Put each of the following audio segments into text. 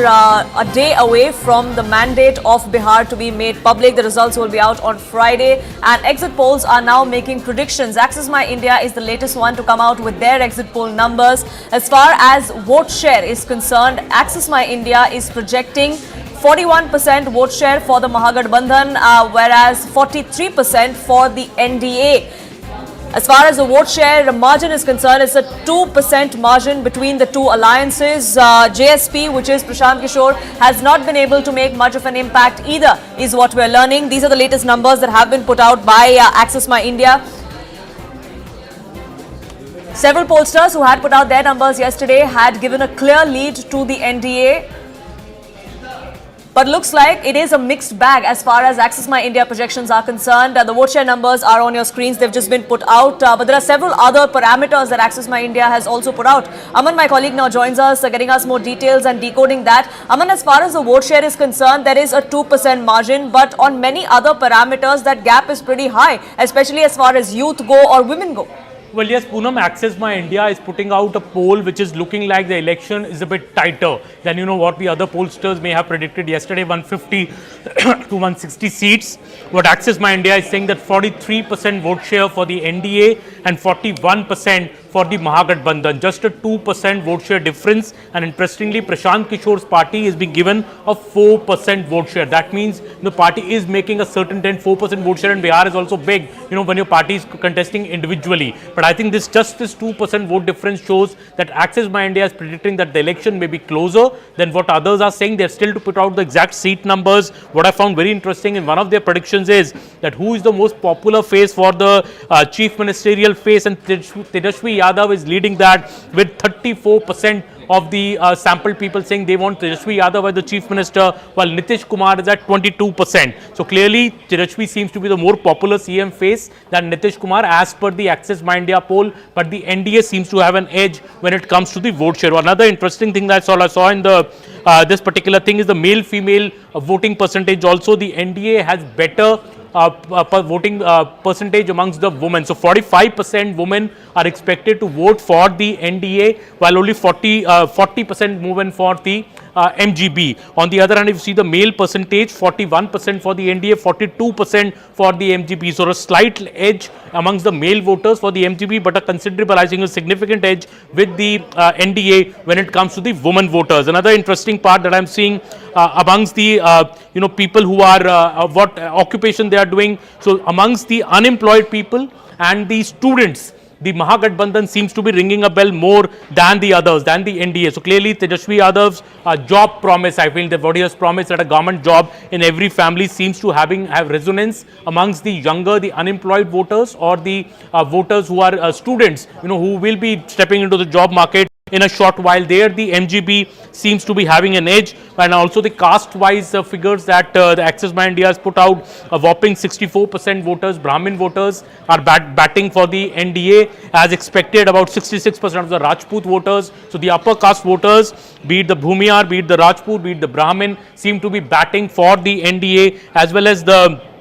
are a day away from the mandate of Bihar to be made public. The results will be out on Friday, and exit polls are now making predictions. Access My India is the latest one to come out with their exit poll numbers. As far as vote share is concerned, Access My India is projecting 41% vote share for the Mahagathbandhan, whereas 43% for the NDA. As far as the vote share margin is concerned, it's a 2% margin between the two alliances. JSP, which is Prashant Kishore, has not been able to make much of an impact either, is what we're learning. These are the latest numbers that have been put out by Access My India. Several pollsters who had put out their numbers yesterday had given a clear lead to the NDA. But looks like it is a mixed bag as far as Access My India projections are concerned. The vote share numbers are on your screens. They've just been put out. But there are several other parameters that Access My India has also put out. Aman, my colleague, now joins us, getting us more details and decoding that. Aman, as far as the vote share is concerned, there is a 2% margin. But on many other parameters, that gap is pretty high, especially as far as youth go or women go. Well, yes, Poonam, Access My India is putting out a poll which is looking like the election is a bit tighter than, what the other pollsters may have predicted yesterday, 150 to 160 seats. What Access My India is saying that 43% vote share for the NDA and 41% for the Mahagathbandhan, just a 2% vote share difference. And interestingly, Prashant Kishore's party is being given a 4% vote share. That means the party is making a certain 4% vote share, and Bihar is also big, when your party is contesting individually. But I think this 2% vote difference shows that Access My India is predicting that the election may be closer than what others are saying. They're still to put out the exact seat numbers. What I found very interesting in one of their predictions is that who is the most popular face for the chief ministerial face, and Tejashwi Yadav is leading that with 34% of the sampled people saying they want Tejashwi Yadav as the chief minister, while Nitish Kumar is at 22%. So clearly, Tejashwi seems to be the more popular CM face than Nitish Kumar as per the Access My India poll, but the NDA seems to have an edge when it comes to the vote share. Another interesting thing that I saw in the this particular thing is the male-female voting percentage. Also, the NDA has better voting percentage amongst the women. So 45% women are expected to vote for the NDA, while only 40% women for the MGB. On the other hand, if you see the male percentage, 41% for the NDA, 42% for the MGB. So a slight edge amongst the male voters for the MGB, but a considerable, I think, a significant edge with the NDA when it comes to the women voters. Another interesting part that I'm seeing amongst the people who are what occupation they are doing. So amongst the unemployed people and the students, the Mahagathbandhan seems to be ringing a bell more than the others, than the NDA. So clearly, Tejashwi Yadav's job promise, I feel that what he has promised that a government job in every family seems to have resonance amongst the younger, the unemployed voters, or the voters who are students, who will be stepping into the job market in a short while. There the MGB seems to be having an edge, and also the caste-wise figures that the Access My India has put out, a whopping 64% voters, Brahmin voters, are batting for the NDA as expected. About 66% of the Rajput voters, so the upper caste voters, be it the Bhumiyar, be it the Rajput, be it the Brahmin, seem to be batting for the NDA, as well as the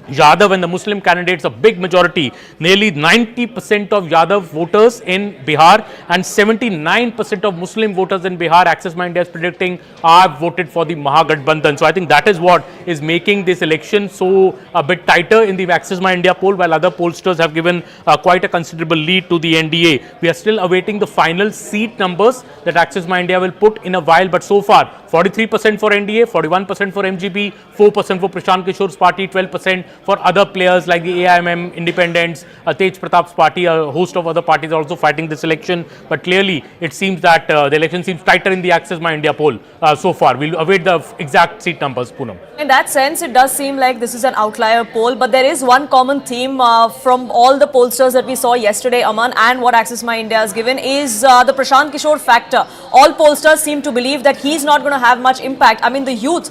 Yadav and the Muslim candidates, a big majority, nearly 90% of Yadav voters in Bihar and 79% of Muslim voters in Bihar, Access My India is predicting, are voted for the Mahagathbandhan. So I think that is what is making this election so a bit tighter in the Access My India poll, while other pollsters have given quite a considerable lead to the NDA. We are still awaiting the final seat numbers that Access My India will put in a while, but so far 43% for NDA, 41% for MGB, 4% for Prashant Kishore's party, 12% for other players like the AIMM, Independents, Tej Pratap's party. A host of other parties are also fighting this election. But clearly, it seems that the election seems tighter in the Access My India poll so far. We'll await the exact seat numbers, Poonam. In that sense, it does seem like this is an outlier poll, but there is one common theme from all the pollsters that we saw yesterday, Aman, and what Access My India has given is the Prashant Kishore factor. All pollsters seem to believe that he's not going to have much impact. I mean, the youth,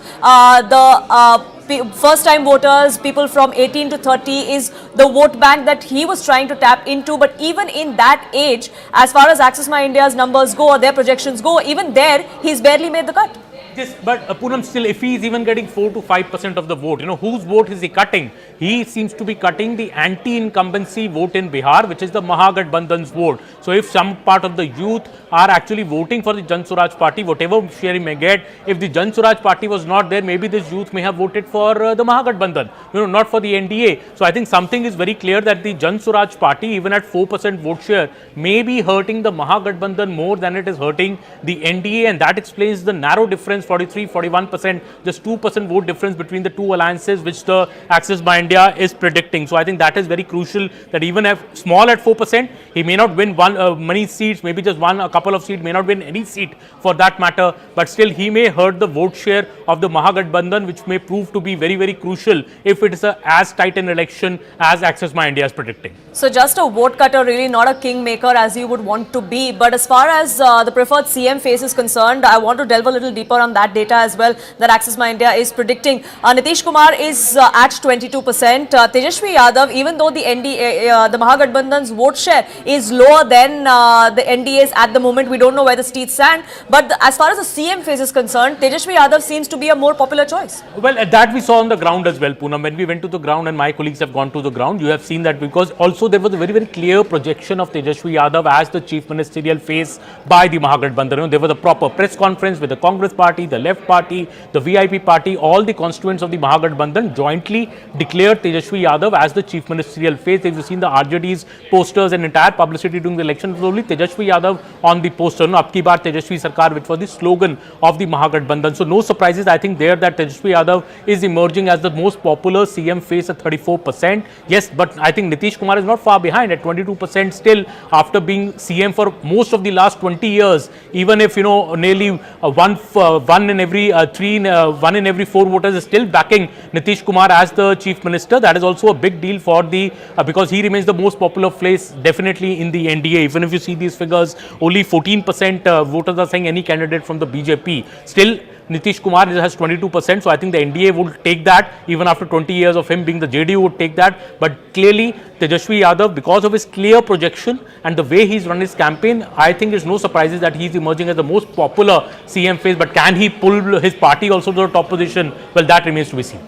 first-time voters, people from 18 to 30 is the vote bank that he was trying to tap into. But even in that age, as far as Access My India's numbers go or their projections go, even there, he's barely made the cut. This, but Poonam, still, if he is even getting 4 to 5% of the vote, whose vote is he cutting? He seems to be cutting the anti-incumbency vote in Bihar, which is the Mahagathbandhan's vote. So, if some part of the youth are actually voting for the Jan Swaraj party, whatever share he may get, if the Jan Swaraj party was not there, maybe this youth may have voted for the Mahagathbandhan, not for the NDA. So, I think something is very clear that the Jan Swaraj party, even at 4% vote share, may be hurting the Mahagathbandhan more than it is hurting the NDA, and that explains the narrow difference, 43-41%, just 2% vote difference between the two alliances, which the Access by India is predicting. So I think that is very crucial, that even if small at 4%, he may not win many seats, maybe just a couple of seats, may not win any seat for that matter, but still he may hurt the vote share of the Mahagathbandhan, which may prove to be very, very crucial if it is as tight an election as Access by India is predicting. So just a vote cutter, really not a kingmaker as you would want to be. But as far as the preferred CM face is concerned, I want to delve a little deeper on that data as well that Access by India is predicting. Nitish Kumar is at 22%. Tejashwi Yadav, even though the NDA, the Mahagathbandhan's vote share is lower than the NDA's at the moment, we don't know where the seats stand. But as far as the CM face is concerned, Tejashwi Yadav seems to be a more popular choice. Well, that we saw on the ground as well, Poonam. When we went to the ground and my colleagues have gone to the ground, you have seen that, because also there was a very, very clear projection of Tejashwi Yadav as the chief ministerial face by the Mahagathbandhan. There was a proper press conference with the Congress party, the Left party, the VIP party, all the constituents of the Mahagathbandhan jointly declared Tejashwi Yadav as the chief ministerial face. If you've seen the RJD's posters and entire publicity during the election, it was only Tejashwi Yadav on the poster. Abki baar Tejashwi Sarkar, which was the slogan of the Mahagathbandhan. So no surprises, I think, there that Tejashwi Yadav is emerging as the most popular CM face at 34%. Yes, but I think Nitish Kumar is not far behind at 22% still, after being CM for most of the last 20 years. Even if, nearly one in every 4 voters is still backing Nitish Kumar as the chief minister. That is also a big deal for the, because he remains the most popular face definitely in the NDA. Even if you see these figures, only 14% voters are saying any candidate from the BJP. Still, Nitish Kumar has 22%, so I think the NDA would take that. Even after 20 years of him being the JDU would take that. But clearly, Tejashwi Yadav, because of his clear projection and the way he's run his campaign, I think there's no surprises that he's emerging as the most popular CM face. But can he pull his party also to the top position? Well, that remains to be seen.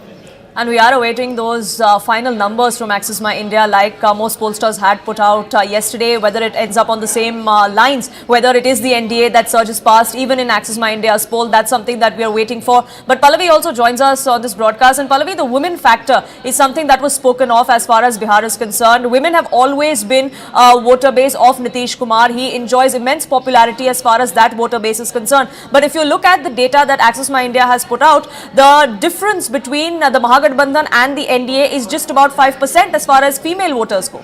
And we are awaiting those final numbers from Access My India, like most pollsters had put out yesterday, whether it ends up on the same lines, whether it is the NDA that surges past, even in Access My India's poll. That's something that we are waiting for. But Pallavi also joins us on this broadcast. And Pallavi, the women factor is something that was spoken of as far as Bihar is concerned. Women have always been a voter base of Nitish Kumar. He enjoys immense popularity as far as that voter base is concerned. But if you look at the data that Access My India has put out, the difference between the Mahagathbandhan and the NDA is just about 5% as far as female voters go.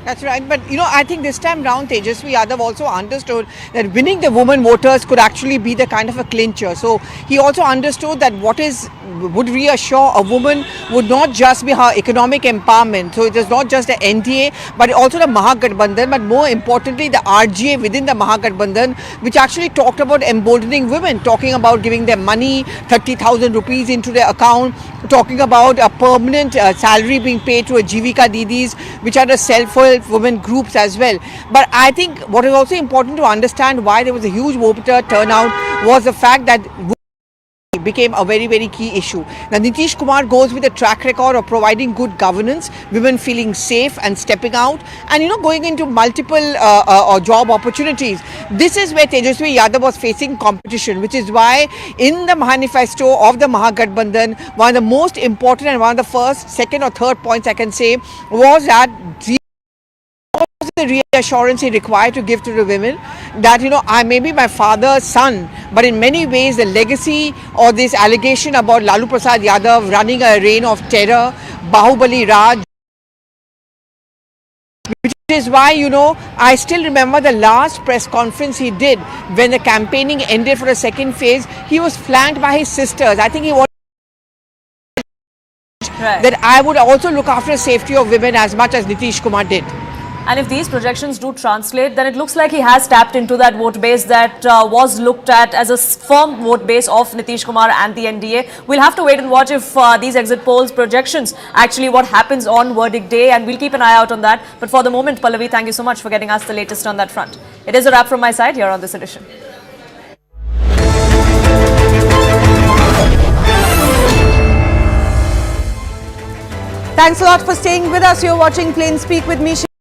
That's right. But, I think this time round, Tejashwi Yadav also understood that winning the women voters could actually be the kind of a clincher. So he also understood that would reassure a woman would not just be her economic empowerment. So it is not just the NDA, but also the Mahagathbandhan, but more importantly, the RGA within the Mahagathbandhan, which actually talked about emboldening women, talking about giving them money, 30,000 rupees into their account, talking about a permanent salary being paid to a Jivika Didis, which are the self-help women groups as well. But I think what is also important to understand why there was a huge voter turnout was the fact that became a very, very key issue. Now, Nitish Kumar goes with a track record of providing good governance, women feeling safe and stepping out, and going into multiple job opportunities. This is where Tejashwi Yadav was facing competition, which is why in the manifesto of the Mahagathbandhan, one of the most important and one of the first, second or third points I can say was that the reassurance he required to give to the women that I may be my father's son, but in many ways the legacy or this allegation about Lalu Prasad Yadav running a reign of terror, Bahubali Raj, which is why I still remember the last press conference he did when the campaigning ended for the second phase. He was flanked by his sisters. I think he wanted that I would also look after the safety of women as much as Nitish Kumar did. And if these projections do translate, then it looks like he has tapped into that vote base that was looked at as a firm vote base of Nitish Kumar and the NDA. We'll have to wait and watch if these exit polls projections actually what happens on verdict day, and we'll keep an eye out on that. But for the moment, Pallavi, thank you so much for getting us the latest on that front. It is a wrap from my side here on this edition. Thanks a lot for staying with us. You're watching Plain Speak with me.